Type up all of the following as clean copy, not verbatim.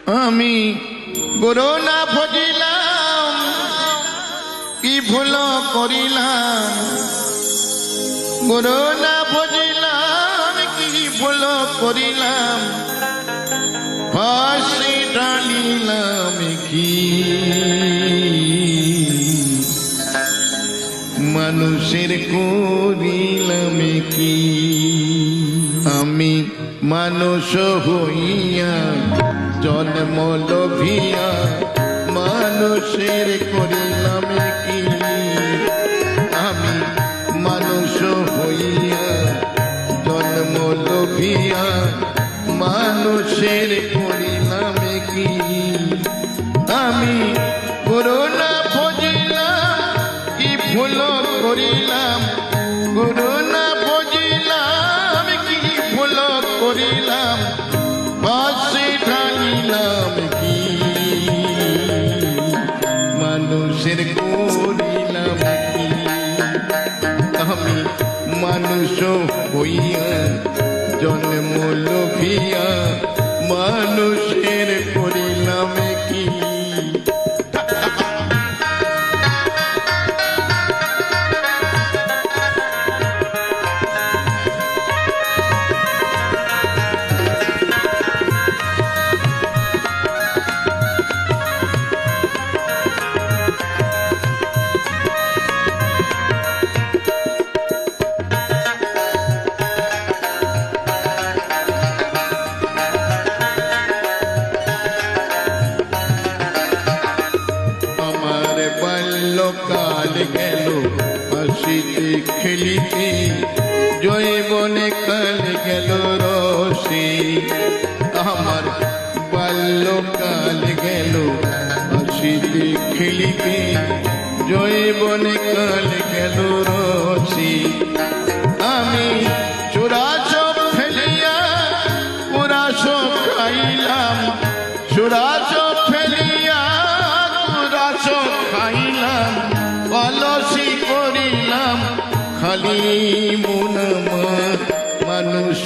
আমি গুরু না ভজিলাম কি ভুল করিলাম, গুরু না ভজিলাম কি ভুল করিলাম, ফাঁসি ডালিলাম কি মানুষের করিলাম কি। আমি মানুষ হইয়া জন্ম লোভিয়া মানুষের করিলাম কি। আমি মানুষ হইয়া জন্ম লোভিয়া মানুষের করিলাম কি। আমি গুরু না ভজিলাম কি ভুল করিলাম, গুরু না ভজিলাম কি ভুল করিলাম, ফাঁসি ঢালিলাম কি মানুষের করিলাম কি। আমি মানুষ হইয়া জন্ম লোভিয়া মানুষের করিলাম কি। কাল গেল হাসিতে খেলিতে, জৈবনে কাল গেল রসে। আমার বাল্যকাল গেল হাসিতে খেলিতে, জৈবনে কাল গেল রসে। আমি চোরাস ফেলিয়া পুরাস খাইলাম, চোরাস ফেলিয়া পুরাস খাইলাম, অলসি করিলাম খালি মন মানুষ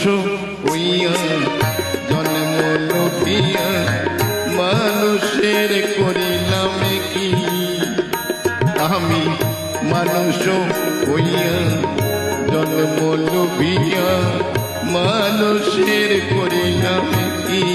হইয়া জন্ম লোভিয়া মানুষের করিলাম কি। আমি মানুষ হইয়া জন্ম লোভিয়া মানুষের করিলাম কি।